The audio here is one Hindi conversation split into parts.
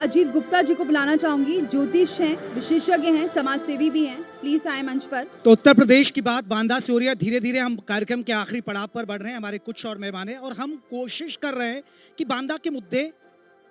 अजीत गुप्ता जी को बुलाना चाहूंगी। ज्योतिष हैं, विशेषज्ञ हैं, समाज सेवी भी हैं। प्लीज आए मंच पर। तो उत्तर प्रदेश की बात बांदा से हो रही है। धीरे धीरे हम कार्यक्रम के आखिरी पड़ाव पर बढ़ रहे हैं। हमारे कुछ और मेहमान हैं और हम कोशिश कर रहे हैं कि बांदा के मुद्दे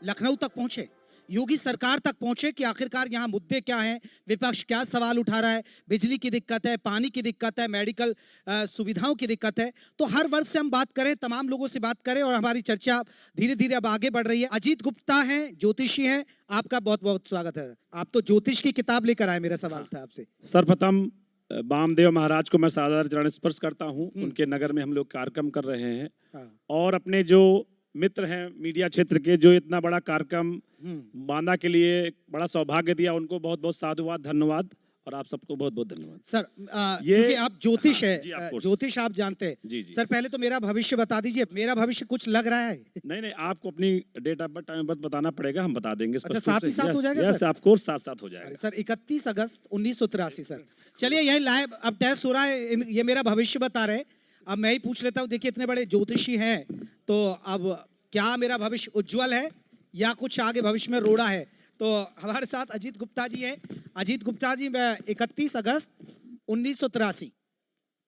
लखनऊ तक पहुंचे, योगी सरकार तक पहुंचे कि आखिरकार यहाँ मुद्दे क्या हैं, विपक्ष क्या सवाल उठा रहा है। बिजली की दिक्कत है, पानी की दिक्कत है, मेडिकल सुविधाओं की दिक्कत है। तो हर वर्ग से हम बात करें, तमाम लोगों से बात करें और हमारी चर्चा धीरे धीरे अब आगे बढ़ रही है। अजीत गुप्ता हैं, ज्योतिषी हैं, आपका बहुत बहुत स्वागत है। आप तो ज्योतिष की किताब लेकर आए। मेरा सवाल था आपसे। सर्वप्रथम वामदेव महाराज को मैं सादर चरण स्पर्श करता हूँ। उनके नगर में हम लोग कार्यक्रम कर रहे हैं और अपने जो मित्र हैं मीडिया क्षेत्र के, जो इतना बड़ा कार्यक्रम बांदा के लिए बड़ा सौभाग्य दिया, उनको बहुत बहुत साधुवाद, धन्यवाद। और आप सबको बहुत बहुत धन्यवाद सर। क्योंकि आप ज्योतिष है, ज्योतिष आप जानते हैं। जी जी सर, पहले तो मेरा भविष्य बता दीजिए। मेरा भविष्य कुछ लग रहा है? नहीं, आपको अपनी date of birth, time of birth बताना पड़ेगा, हम बता देंगे। अच्छा, साथ ही साथ हो जाएगा सर? ऑफ कोर्स साथ साथ हो जाएगा सर। 31 अगस्त 1983 सर। चलिए, यही लाइव अब टेस्ट हो रहा है। ये मेरा भविष्य बता रहे। अब मैं ही पूछ लेता हूँ। देखिए, इतने बड़े ज्योतिषी हैं, तो अब क्या मेरा भविष्य उज्जवल है या कुछ आगे भविष्य में रोड़ा है? तो हमारे साथ अजीत गुप्ता जी हैं। अजीत गुप्ता जी, मैं 31 अगस्त 1983,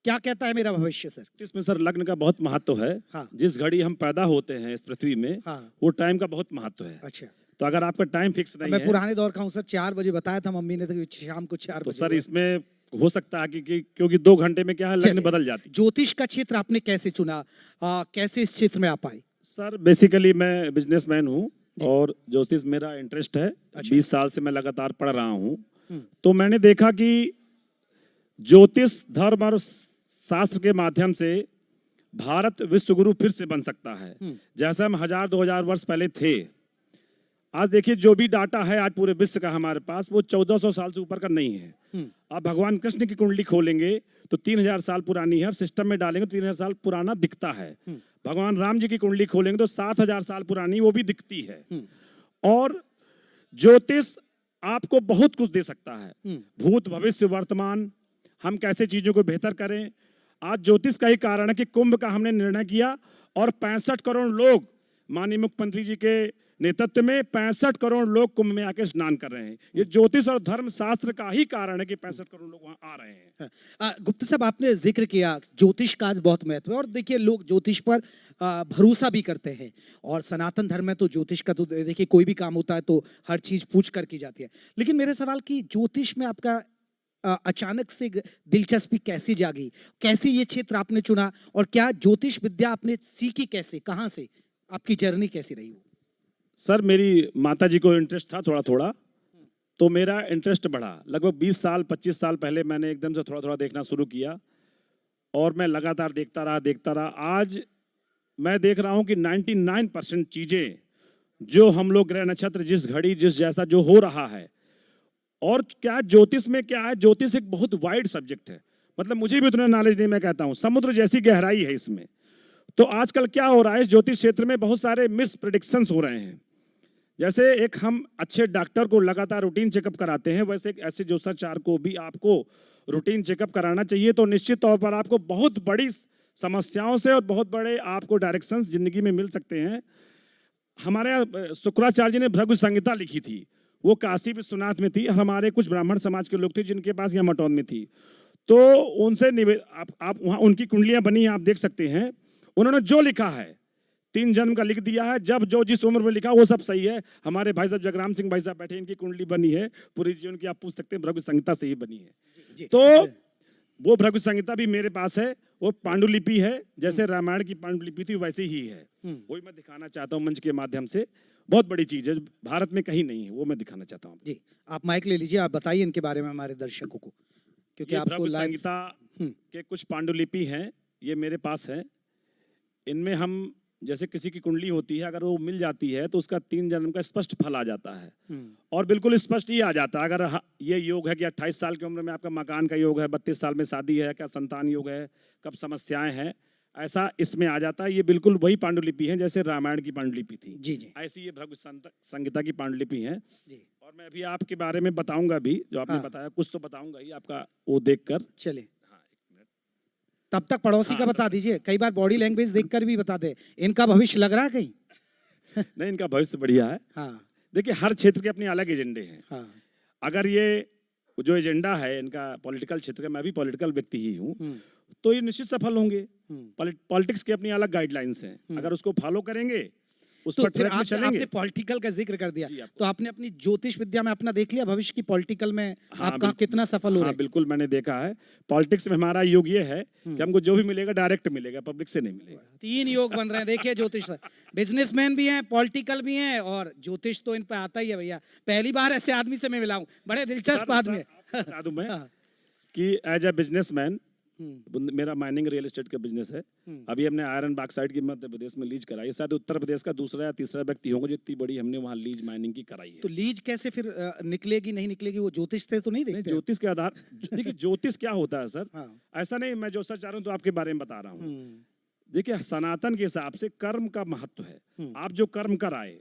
क्या कहता है मेरा भविष्य सर? इसमें सर लग्न का बहुत महत्व है। हाँ। जिस घड़ी हम पैदा होते हैं इस पृथ्वी में, हाँ। वो टाइम का बहुत महत्व है। अच्छा, तो अगर आपका टाइम फिक्स नहीं मैं है, पुराने दौर का हूँ सर। 4 बजे बताया था मम्मी ने, तो शाम को 4 तो बजे। सर इसमें हो सकता है कि क्योंकि 2 घंटे में क्या है, लग्न बदल जाती है। ज्योतिष का क्षेत्र आपने कैसे चुना? कैसे इस क्षेत्र में आप आए? सर बेसिकली मैं बिजनेसमैन हूँ और ज्योतिष मेरा इंटरेस्ट है। 20 साल से मैं लगातार पढ़ रहा हूँ। तो मैंने देखा कि ज्योतिष, धर्म और शास्त्र के माध्यम से भारत विश्व गुरु फिर से बन सकता है। जैसा हम 1000-2000 वर्ष पहले थे। आज देखिए, जो भी डाटा है आज पूरे विश्व का हमारे पास, वो 1400 साल से ऊपर का नहीं है। आप भगवान कृष्ण की कुंडली खोलेंगे तो 3000 साल पुरानी है। सिस्टम में डालेंगे तो 3000 साल पुराना दिखता है। भगवान राम जी की कुंडली खोलेंगे तो 7000 साल पुरानी, वो भी दिखती है। और ज्योतिष आपको बहुत कुछ दे सकता है। भूत, भविष्य, वर्तमान, हम कैसे चीजों को बेहतर करें। आज ज्योतिष का ही कारण है कि कुंभ का हमने निर्णय किया और 65 करोड़ लोग, माननीय मुख्यमंत्री जी के नेतृत्व में 65 करोड़ लोग कुंभ में आके स्नान कर रहे हैं। ये ज्योतिष और धर्म शास्त्र का ही कारण है कि 65 करोड़ लोग वहां आ रहे हैं। गुप्ता साहब, आपने जिक्र किया ज्योतिष का आज बहुत महत्व है और देखिए, लोग ज्योतिष पर भरोसा भी करते हैं। और सनातन धर्म में तो ज्योतिष का तो देखिए, कोई भी काम होता है तो हर चीज पूछ कर की जाती है। लेकिन मेरे सवाल की, ज्योतिष में आपका अचानक से दिलचस्पी कैसी जागी? कैसे ये क्षेत्र आपने चुना और क्या ज्योतिष विद्या आपने सीखी कैसे, कहाँ से? आपकी जर्नी कैसी रही? सर, मेरी माता जी को इंटरेस्ट था थोड़ा थोड़ा, तो मेरा इंटरेस्ट बढ़ा। लगभग 20 साल 25 साल पहले मैंने एकदम से थोड़ा थोड़ा देखना शुरू किया और मैं लगातार देखता रहा। आज मैं देख रहा हूं कि 99% चीजें जो हम लोग ग्रह नक्षत्र, जिस घड़ी जिस जैसा जो हो रहा है। और क्या ज्योतिष में क्या है, ज्योतिष एक बहुत वाइड सब्जेक्ट है। मतलब मुझे भी उतना नॉलेज नहीं, मैं कहता हूं समुद्र जैसी गहराई है इसमें। तो आजकल क्या हो रहा है, ज्योतिष क्षेत्र में बहुत सारे मिस प्रेडिक्शंस हो रहे हैं। जैसे एक हम अच्छे डॉक्टर को लगातार रूटीन चेकअप कराते हैं, वैसे एक ऐसे ज्योतिषाचार को भी आपको रूटीन चेकअप कराना चाहिए। तो निश्चित तौर पर आपको बहुत बड़ी समस्याओं से और बहुत बड़े आपको डायरेक्शंस जिंदगी में मिल सकते हैं। हमारे शुक्राचार्य जी ने भृगु संहिता लिखी थी, वो काशी विश्वनाथ में थी। हमारे कुछ ब्राह्मण समाज के लोग थे जिनके पास यह मटौन में थी। तो उनसे आप वहाँ उनकी कुंडलियां बनी हैं, आप देख सकते हैं। उन्होंने जो लिखा है 3 जन्म का लिख दिया है। जब जो जिस उम्र में लिखा वो सब सही है। हमारे भाई साहब जगराम सिंह भाई साहब बैठे, इनकी कुंडली बनी है पूरी जीवन की, आप पूछ सकते हैं, भृगु संहिता से ही बनी है। तो वो भृगु संहिता भी मेरे पास है। वो पांडुलिपि है, जैसे रामायण की पांडुलिपि थी वैसे ही है। वही मैं दिखाना चाहता हूँ मंच के माध्यम से। बहुत बड़ी चीज है, भारत में कहीं नहीं है, वो मैं दिखाना चाहता हूँ। जी, आप माइक ले लीजिए, आप बताइए इनके बारे में हमारे दर्शकों को, क्योंकि आपको भृगु संहिता के कुछ पांडुलिपि हैं, ये मेरे पास है। इनमें हम, जैसे किसी की कुंडली होती है, अगर वो मिल जाती है तो उसका 3 जन्म का स्पष्ट फल आ जाता है। और बिल्कुल स्पष्ट ही आ जाता है। अगर ये योग है कि 28 साल की उम्र में आपका मकान का योग है, 32 साल में शादी है, क्या संतान योग है, कब समस्याएं हैं, ऐसा इसमें आ जाता है। ये बिल्कुल वही पांडुलिपि है जैसे रामायण की पांडुलिपि थी। जी जी। ऐसी ये भृगु संहिता की पांडुलिपि है। और मैं अभी आपके बारे में बताऊंगा भी, जो आपने बताया कुछ तो बताऊंगा ही आपका, वो देखकर। चले, तब तक पड़ोसी का बता दीजिए। कई बार बॉडी लैंग्वेज देखकर भी बता दे। इनका भविष्य लग रहा है कहीं? नहीं, इनका भविष्य बढ़िया है। हाँ, देखिए हर क्षेत्र के अपने अलग एजेंडे हैं। हाँ। अगर ये जो एजेंडा है इनका पॉलिटिकल क्षेत्र का, मैं भी पॉलिटिकल व्यक्ति ही हूँ, तो ये निश्चित सफल होंगे। पॉलिटिक्स की अपनी अलग गाइडलाइंस हैं, अगर उसको फॉलो करेंगे उस तो पर फिर ट्रैक में चलेंगे। आपने पॉलिटिकल का जिक्र कर दिया, जी, तो आपने अपनी ज्योतिष विद्या में अपना देख लिया भविष्य की पॉलिटिकल में हाँ, आप कहाँ कितना सफल हो हाँ, रहे हैं? बिल्कुल मैंने देखा है। पॉलिटिक्स में हमारा योग ये है कि हमको जो भी मिलेगा डायरेक्ट मिलेगा, पब्लिक से नहीं मिलेगा। 3 योग बन रहे हैं, देखिए ज्योतिष से बिजनेसमैन भी हैं, पॉलिटिकल भी हैं, और ज्योतिष तो इन पे आता ही है भैया। पहली बार ऐसे आदमी से मैं मिला हूँ, बड़े दिलचस्प आदमी है। बता दूं मैं हाँ। कि एज ए बिजनेसमैन मेरा माइनिंग रियल एस्टेट का बिजनेस है। अभी हमने आयरन बॉक्साइट की मध्य प्रदेश में लीज कराई, शायद उत्तर प्रदेश का दूसरा या तीसरा व्यक्ति होगा जो इतनी बड़ी हमने वहाँ लीज माइनिंग की कराई है। तो लीज कैसे फिर निकलेगी नहीं निकलेगी, वो ज्योतिष से तो नहीं नहीं, देखते? ज्योतिष के आधार देखिए ज्योतिष क्या होता है सर, हाँ। ऐसा नहीं मैं जो सर चाह रहा हूँ तो आपके बारे में बता रहा हूँ। देखिए सनातन के हिसाब से कर्म का महत्व है। आप जो कर्म कराए,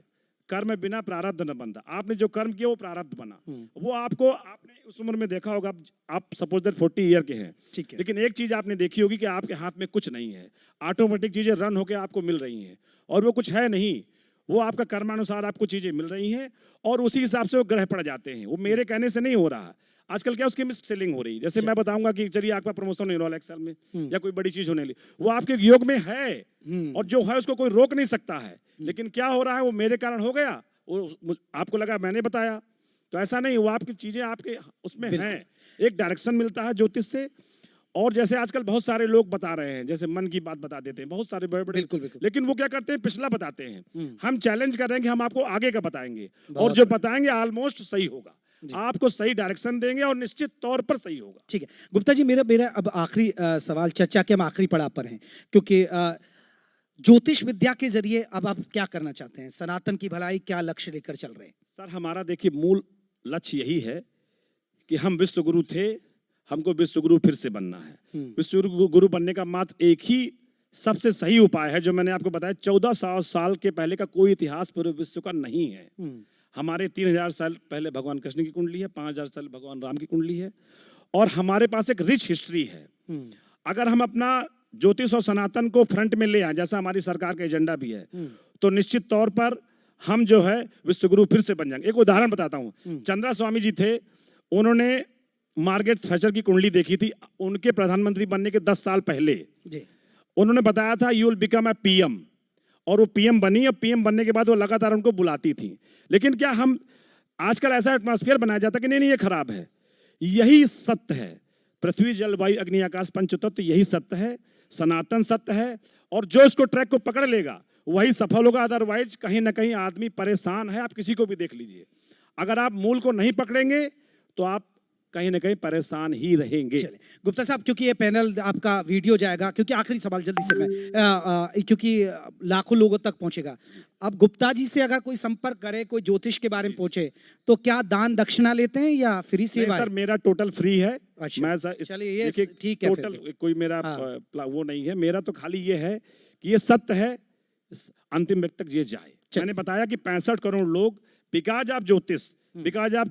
कर्म बिना प्रारब्ध न बनता। आपने जो कर्म किया वो प्रारब्ध बना। वो आपको, आपने उस उम्र में देखा होगा, आप सपोज दैट 40 ईयर के हैं, ठीक है। लेकिन एक चीज आपने देखी होगी कि आपके हाथ में कुछ नहीं है, ऑटोमेटिक चीजें रन होकर आपको मिल रही हैं, और वो कुछ है नहीं, वो आपका कर्मानुसार आपको चीजें मिल रही हैं, और उसी हिसाब से वो ग्रह पड़ जाते हैं। वो मेरे कहने से नहीं हो रहा। आजकल क्या उसकी मिस सेलिंग हो रही है। जैसे मैं बताऊंगा कि चलिए आपका प्रमोशन होने वाला एक्सेल में या कोई बड़ी चीज होने वाली, वो आपके योग में है, और जो है उसको कोई रोक नहीं सकता है। लेकिन क्या हो रहा है, वो मेरे कारण हो गया, वो आपको लगा मैंने बताया, तो ऐसा नहीं। वो आपकी चीजें आपके उसमें हैं, एक डायरेक्शन मिलता है ज्योतिष से। और जैसे आजकल बहुत सारे लोग बता रहे हैं, जैसे मन की बात बता देते हैं बहुत सारे बड़े बड़े, बिल्कुल, बिल्कुल। लेकिन वो क्या करते हैं, पिछला बताते हैं। हम चैलेंज कर रहे हैं कि हम आपको आगे का बताएंगे, और जो बताएंगे ऑलमोस्ट सही होगा, आपको सही डायरेक्शन देंगे और निश्चित तौर पर सही होगा। ठीक है गुप्ता जी, मेरा अब आखिरी सवाल, चर्चा के हम आखिरी पड़ाव पर हैं, क्योंकि ज्योतिष विद्या के जरिए अब आप क्या करना चाहते हैं? सनातन की भलाई क्या लक्ष्य लेकर चल रहे हैं? सर हमारा देखिए मूल लक्ष्य यही है कि हम विश्व गुरु थे, हमको विश्व गुरु फिर से बनना है। विश्व गुरु बनने का मात्र एक ही सबसे सही उपाय है, जो मैंने आपको बताया। 1400 साल के पहले का कोई इतिहास पूरे विश्व का नहीं है। हमारे 3000 साल पहले भगवान कृष्ण की कुंडली है, 5000 साल भगवान राम की कुंडली है, और हमारे पास एक रिच हिस्ट्री है। अगर हम अपना ज्योतिष और सनातन को फ्रंट में ले आए, जैसा हमारी सरकार का एजेंडा भी है, तो निश्चित तौर पर हम जो है विश्वगुरु फिर से बन जाएंगे। एक उदाहरण बताता हूँ। चंद्रा स्वामी जी थे, उन्होंने मार्गरेट थैचर की कुंडली देखी थी, उनके प्रधानमंत्री बनने के 10 साल पहले जी। उन्होंने बताया था you will become A PM, और वो पीएम बनी, और पीएम बनने के बाद वो लगातार उनको बुलाती थी। लेकिन क्या हम आजकल ऐसा एटमॉस्फेयर बनाया जाता है कि नहीं ये खराब है। यही सत्य है, पृथ्वी जल वायु अग्नि आकाश पंचतत्व, यही सत्य है, सनातन सत्य है, और जो इसको ट्रैक को पकड़ लेगा वही सफल होगा। अदरवाइज कहीं ना कहीं आदमी परेशान है। आप किसी को भी देख लीजिए, अगर आप मूल को नहीं पकड़ेंगे तो आप कहीं ना कहीं परेशान ही रहेंगे। गुप्ता साहब, क्योंकि ये पैनल आपका वीडियो जाएगा, क्योंकि आखिरी सवाल जल्दी से मैं क्योंकि लाखों लोगों तक पहुंचेगा। अब गुप्ता जी से अगर कोई संपर्क करे, कोई ज्योतिष के बारे में पूछे, तो क्या दान दक्षिणा लेते हैं या फ्री सेवा है? सर मेरा टोटल फ्री है। अच्छा। मैं चलिए ये ठीक है, टोटल कोई मेरा वो नहीं है। मेरा तो खाली ये है कि ये सत्य है, अंतिम व्यक्ति तक ये जाए। मैंने बताया कि 65 करोड़ लोग बिकॉज ऑफ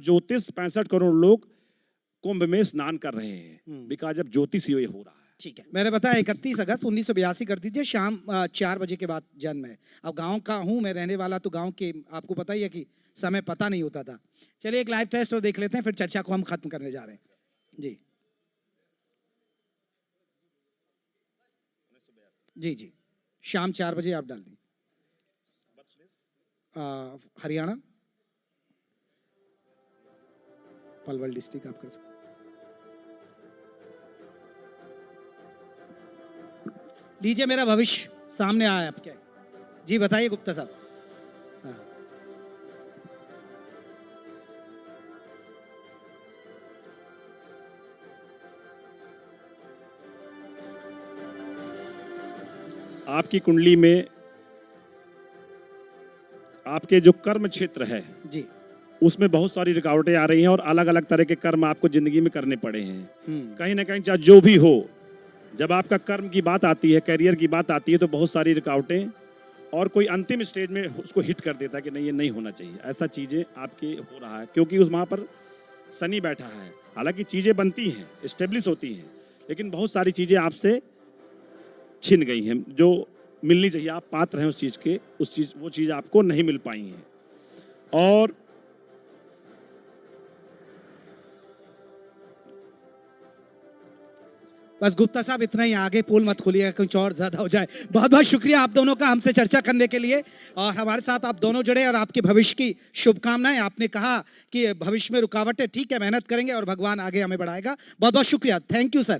ज्योतिष 65 करोड़ लोग कुंभ में स्नान कर रहे हैं, बिकॉज ऑफ ज्योतिष ये हो रहा है। ठीक है, मैंने बताया 31 अगस्त 1982 कर दीजिए, शाम 4 बजे के बाद जन्म है। अब गांव का हूं मैं, रहने वाला, तो गांव के आपको पता ही है कि समय पता नहीं होता था। चलिए एक लाइव टेस्ट और देख लेते हैं, फिर चर्चा को हम खत्म करने जा रहे हैं। जी जी जी, शाम 4 बजे आप डाल दी। हरियाणा, पलवल डिस्ट्रिक्ट आप कर सकते। लीजिए, मेरा भविष्य सामने आया आपके। जी बताइए गुप्ता साहब। हाँ। आपकी कुंडली में आपके जो कर्म क्षेत्र है जी, उसमें बहुत सारी रुकावटें आ रही हैं, और अलग अलग तरह के कर्म आपको जिंदगी में करने पड़े हैं। कहीं ना कहीं चाहे जो भी हो, जब आपका कर्म की बात आती है, करियर की बात आती है, तो बहुत सारी रुकावटें, और कोई अंतिम स्टेज में उसको हिट कर देता है कि नहीं ये नहीं होना चाहिए। ऐसा चीज़ें आपके हो रहा है, क्योंकि उस वहाँ पर शनि बैठा है। हालांकि चीज़ें बनती हैं, इस्टेब्लिश होती हैं, लेकिन बहुत सारी चीज़ें आपसे छिन गई हैं जो मिलनी चाहिए। आप पात्र हैं उस चीज़ के, वो चीज़ आपको नहीं मिल पाई हैं। और बस गुप्ता साहब इतना ही, आगे पोल मत खोलिएगा कुछ और ज्यादा हो जाए। बहुत बहुत शुक्रिया आप दोनों का हमसे चर्चा करने के लिए, और हमारे साथ आप दोनों जुड़े, और आपके भविष्य की शुभकामनाएं। आपने कहा कि भविष्य में रुकावटें, ठीक है, मेहनत करेंगे और भगवान आगे हमें बढ़ाएगा। बहुत बहुत शुक्रिया, थैंक यू सर।